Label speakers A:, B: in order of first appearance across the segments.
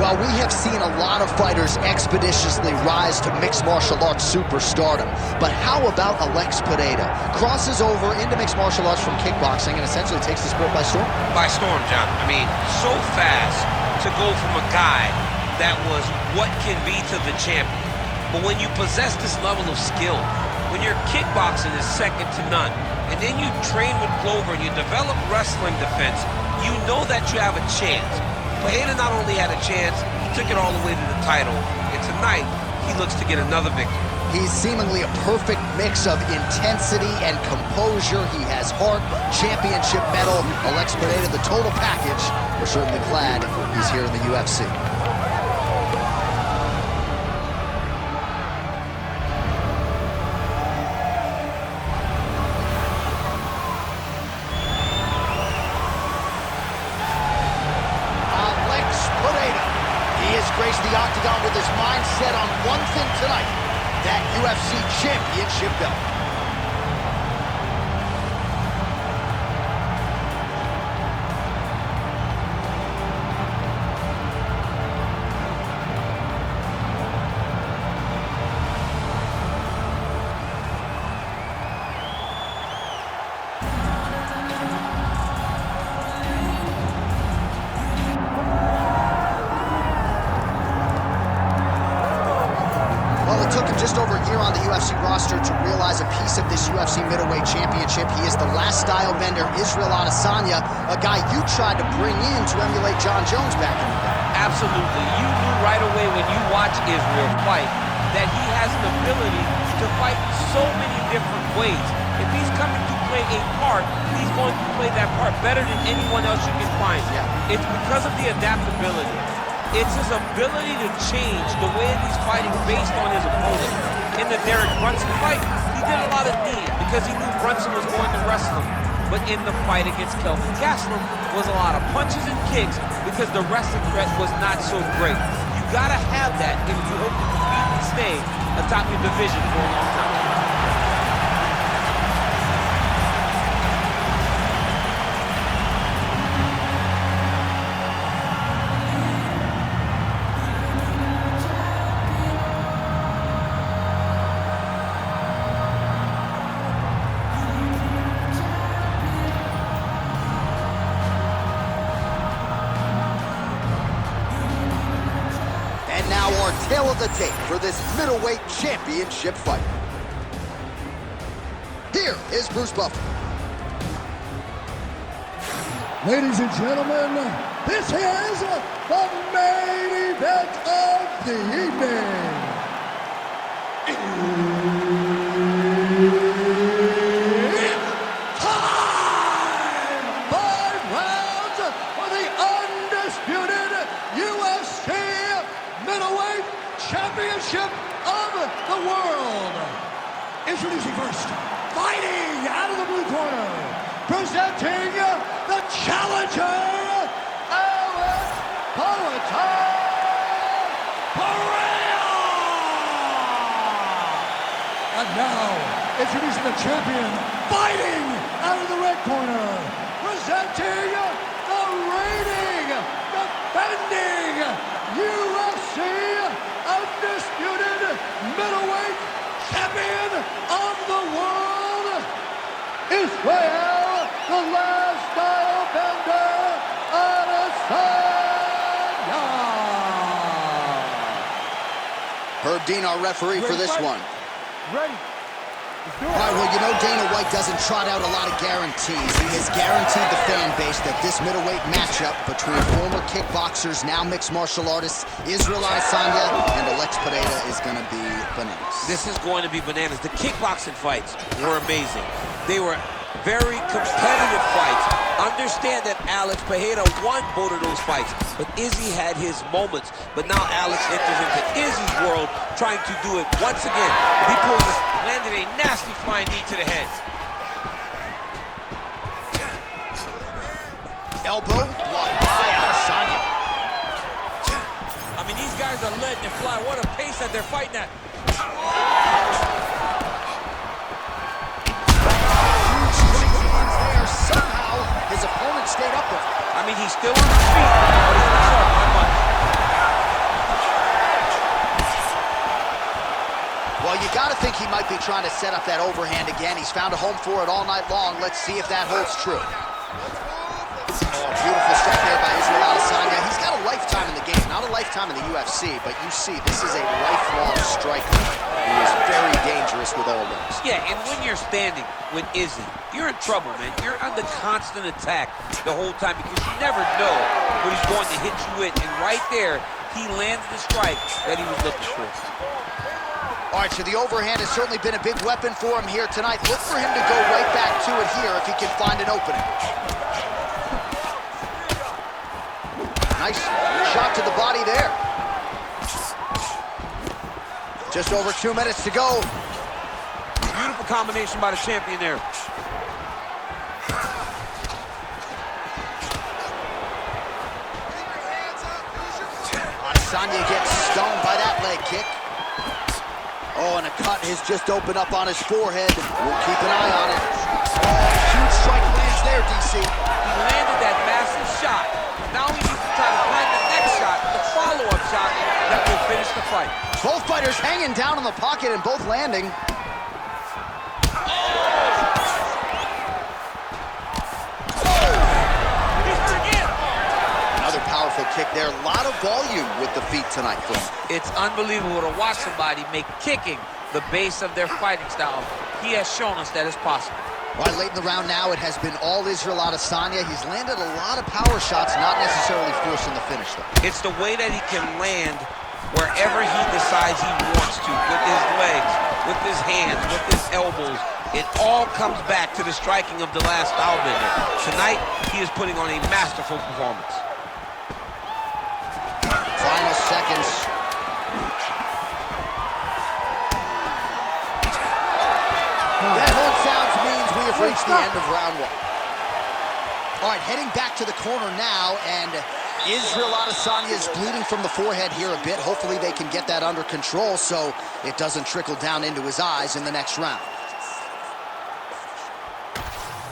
A: Well, we have seen a lot of fighters expeditiously rise to mixed martial arts superstardom. But how about Alex Pereira? Crosses over into mixed martial arts from kickboxing and essentially takes the sport by storm?
B: By storm, John. I mean, so fast to go from a guy that was what can be to the champion. But when you possess this level of skill, when your kickboxing is second to none, and then you train with Clover and you develop wrestling defense, you know that you have a chance. Pereira not only had a chance, he took it all the way to the title. And tonight, he looks to get another victory.
A: He's seemingly a perfect mix of intensity and composure. He has heart, championship medal. Alex Pereira, the total package. We're certainly glad he's here in the UFC. Graced the octagon with his mind set on one thing tonight, that UFC championship belt. Just over a year on the UFC roster to realize a piece of this UFC middleweight championship. He is the last style bender, Israel Adesanya, a guy you tried to bring in to emulate John Jones back in the day.
B: Absolutely. You knew right away when you watch Israel fight that he has an ability to fight so many different ways. If he's coming to play a part, he's going to play that part better than anyone else you can find. Yeah. It's because of the adaptability. It's his ability to change the way that he's fighting based on his opponent. In the Derek Brunson fight, he did a lot of kneeing because he knew Brunson was going to wrestle him. But in the fight against Kelvin Gastelum was a lot of punches and kicks because the wrestling threat was not so great. You gotta have that if you hope to compete and stay atop your division for a long time.
A: Now our tale of the tape for this middleweight championship fight. Here is Bruce Buffer.
C: Ladies and gentlemen, this is the main event of the evening. It's time! 5 rounds for the undisputed UFC middleweight championship of the world. Introducing first, fighting out of the blue corner, presenting the challenger, Alex Pereira. And now, introducing the champion, fighting out of the red corner, presenting the reigning, defending UFC undisputed middleweight champion of the world, Israel, the last style bender, Adesanya.
A: Herb Dean, our referee for this one.
C: Ready.
A: All right, well, you know Dana White doesn't trot out a lot of guarantees. He has guaranteed the fan base that this middleweight matchup between former kickboxers, now mixed martial artists, Israel Adesanya and Alex Pereira is going to be bananas.
B: This is going to be bananas. The kickboxing fights were amazing. They were very competitive fights. Understand that Alex Pereira won both of those fights, but Izzy had his moments. But now Alex enters into Izzy's world, trying to do it once again. He pulls this, landed a nasty flying knee to the head.
A: Elbow blocked by Adesanya.
B: I mean, these guys are letting it fly. What a pace that they're fighting at.
A: His opponent stayed up there.
B: I mean, he's still on his feet, but he's not up that much.
A: gotta think he might be trying to set up that overhand again. He's found a home for it all night long. Let's see if that holds true. Oh, beautiful strike there by Israel Adesanya. He's got a lifetime in the game, not a lifetime in the UFC, but you see, this is a lifelong striker who is very dangerous with all limbs.
B: Yeah, and when you're standing with Izzy, you're in trouble, man. You're under constant attack the whole time because you never know what he's going to hit you with. And right there, he lands the strike that he was looking for.
A: All right, so the overhand has certainly been a big weapon for him here tonight. Look for him to go right back to it here if he can find an opening. Nice shot to the body there. Just over 2 minutes to go.
B: Beautiful combination by the champion there.
A: Adesanya gets stung by that leg kick. Oh, and a cut has just opened up on his forehead. We'll keep an eye on it. Oh, huge strike lands there, DC.
B: He landed that massive shot. Now he needs to try to find the next shot, the follow-up shot that will finish the fight.
A: Both fighters hanging down in the pocket and both landing. Another powerful kick there. A lot of volume with the feet tonight for him.
B: It's unbelievable to watch somebody make kicking the base of their fighting style. He has shown us that it's possible.
A: All right, late in the round now, it has been all Israel Adesanya. He's landed a lot of power shots, not necessarily forcing the finish, though.
B: It's the way that he can land wherever he decides he wants to, with his legs, with his hands, with his elbows. It all comes back to the striking of the last style bender. Tonight, he is putting on a masterful performance.
A: Final seconds. That horn sounds means we have reached the end of round one. All right, heading back to the corner now, and Israel Adesanya is bleeding from the forehead here a bit. Hopefully they can get that under control so it doesn't trickle down into his eyes in the next round.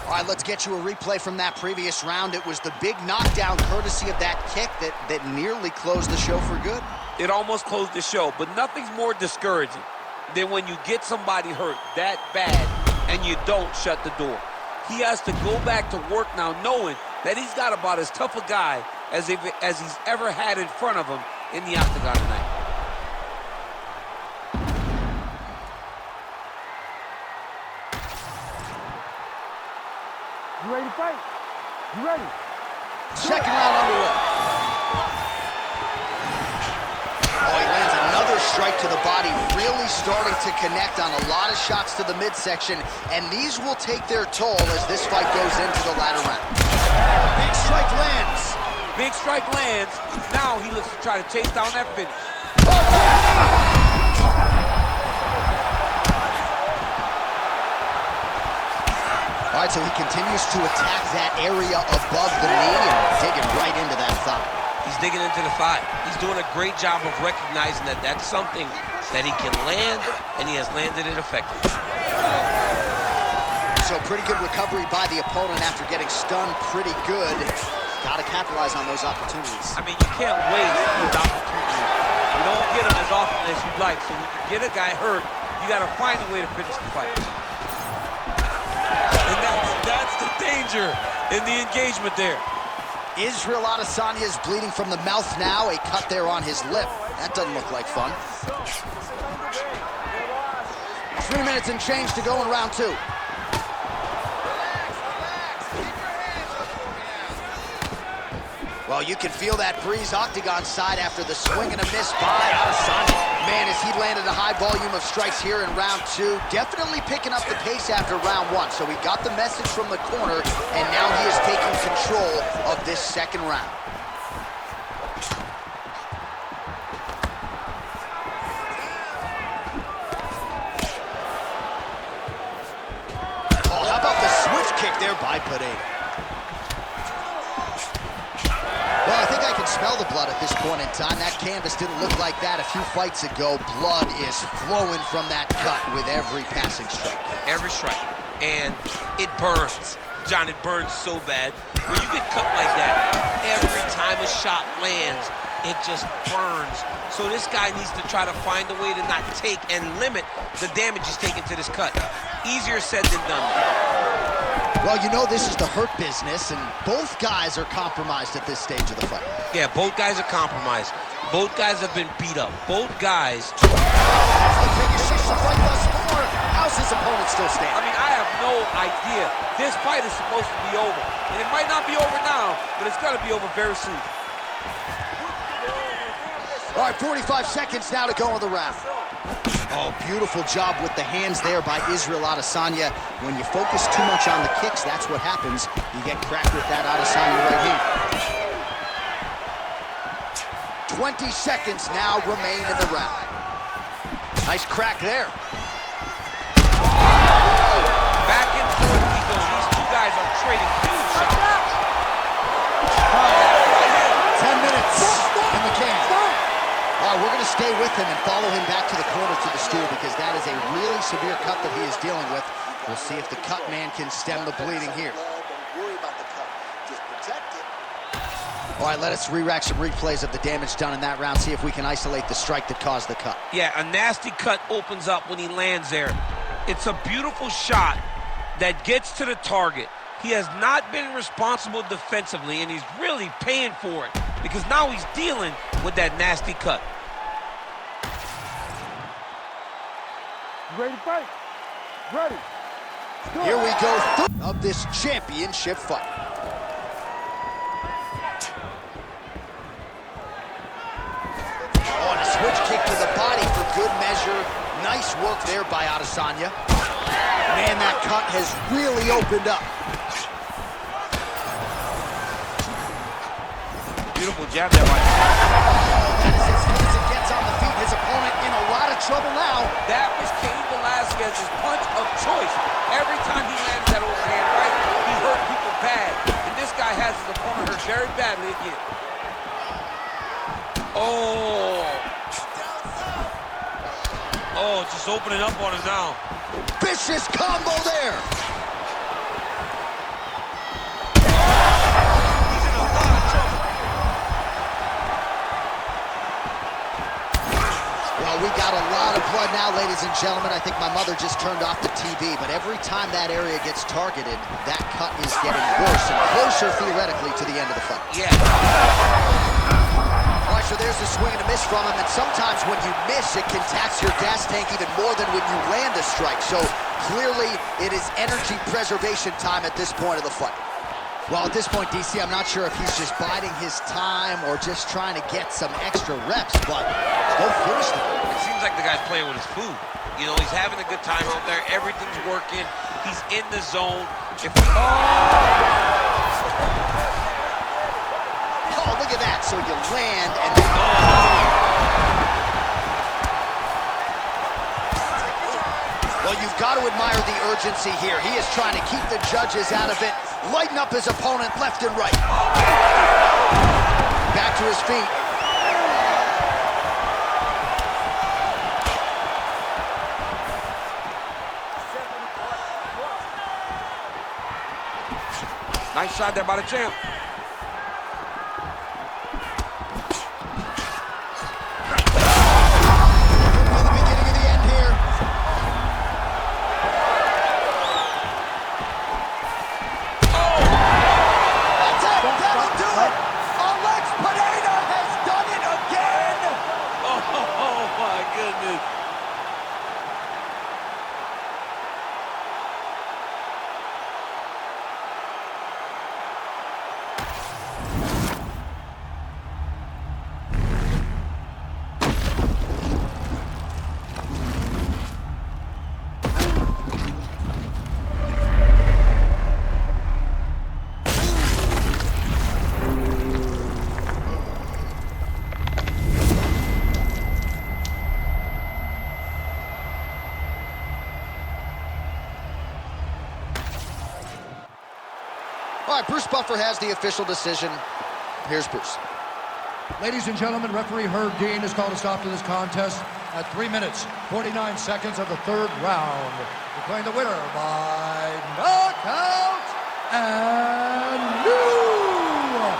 A: All right, let's get you a replay from that previous round. It was the big knockdown courtesy of that kick that nearly closed the show for good.
B: It almost closed the show, but nothing's more discouraging than when you get somebody hurt that bad and you don't shut the door. He has to go back to work now knowing that he's got about as tough a guy as he's ever had in front of him in the octagon tonight.
C: You ready to fight? You ready?
A: Second round underway. Oh, he lands another strike to the body, really starting to connect on a lot of shots to the midsection, and these will take their toll as this fight goes into the latter round. Big strike lands.
B: Big strike lands. Now he looks to try to chase down that finish.
A: All right, so he continues to attack that area above the knee and digging right into that thigh.
B: He's digging into the thigh. He's doing a great job of recognizing that that's something that he can land, and he has landed it effectively.
A: So pretty good recovery by the opponent after getting stunned pretty good. Got to capitalize on those opportunities.
B: I mean, you can't waste those opportunities. You don't get them as often as you'd like. So when you get a guy hurt, you got to find a way to finish the fight. And that's the danger in the engagement there.
A: Israel Adesanya is bleeding from the mouth now. A cut there on his lip. That doesn't look like fun. 3 minutes and change to go in round two. Well, you can feel that breeze octagon side after the swing and a miss by Adesanya. Man, as he landed a high volume of strikes here in round two, definitely picking up the pace after round one. So he got the message from the corner, and now he is taking control of this second round. Oh, how about the switch kick there by Pereira? Well, I think I can smell the blood at this point in time. That canvas didn't look like that a few fights ago. Blood is flowing from that cut with every passing strike.
B: Every strike. And it burns. John, it burns so bad. When you get cut like that, every time a shot lands, it just burns. So this guy needs to try to find a way to not take and limit the damage he's taking to this cut. Easier said than done.
A: Well, you know this is the hurt business, and both guys are compromised at this stage of the fight.
B: Yeah, both guys are compromised. Both guys have been beat up. Both guys.
A: That's the biggest shift the fight thus far. How's his opponent still standing?
B: I mean, I have no idea. This fight is supposed to be over. And it might not be over now, but it's got to be over very soon.
A: All right, 45 seconds now to go in the round. Oh, beautiful job with the hands there by Israel Adesanya. When you focus too much on the kicks, that's what happens. You get cracked with that Adesanya right here. 20 seconds now remain in the round. Nice crack there.
B: Back and forth we go. These two guys are trading huge shots.
A: 10 minutes in the can. All right, we're going to stay with him and follow him back to the corner to the stool because that is a really severe cut that he is dealing with. We'll see if the cut man can stem the bleeding here.
D: Don't worry about the cut. Just protect it.
A: All right, let us re-rack some replays of the damage done in that round, see if we can isolate the strike that caused the cut.
B: Yeah, a nasty cut opens up when he lands there. It's a beautiful shot that gets to the target. He has not been responsible defensively, and he's really paying for it because now he's dealing with that nasty cut.
C: You ready to fight? Ready.
A: Here we go of this championship fight. Oh, and a switch kick to the body for good measure. Nice work there by Adesanya. Man, that cut has really opened up.
B: Beautiful jab there by
A: That is as good as it gets on the feet. His opponent in a lot of trouble now.
B: That was Cain Velasquez's punch of choice. Every time he lands that overhand right, he hurt people bad. And this guy has his opponent hurt very badly again. Oh, just opening up on him now.
A: Vicious combo there.
B: He's in a lot of trouble.
A: Well, we got a lot of blood now, ladies and gentlemen. I think my mother just turned off the TV, but every time that area gets targeted, that cut is getting worse and closer, theoretically, to the end of the fight.
B: Yeah.
A: All right, so there's a swing and a miss from him, and sometimes when you miss, it can tax your gas tank even more than when you land a strike. So clearly, it is energy preservation time at this point of the fight. Well, at this point, DC, I'm not sure if he's just biding his time or just trying to get some extra reps, but no finish there.
B: It seems like the guy's playing with his food. You know, he's having a good time out there. Everything's working. He's in the zone.
A: Oh, look at that. So you land and well, you've got to admire the urgency here. He is trying to keep the judges out of it, lighten up his opponent left and right. Back to his feet.
B: Nice shot there by the champ.
A: All right, Bruce Buffer has the official decision. Here's Bruce.
E: Ladies and gentlemen, referee Herb Dean has called a stop to this contest at 3 minutes, 49 seconds of the third round. Declaring the winner by knockout and new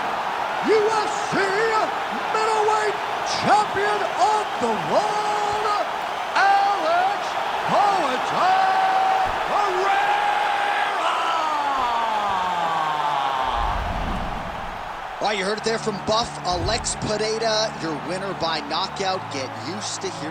E: UFC middleweight champion of the world, Alex Pereira!
A: All right, you heard it there from Buff Alex Pereira, your winner by knockout. Get used to hearing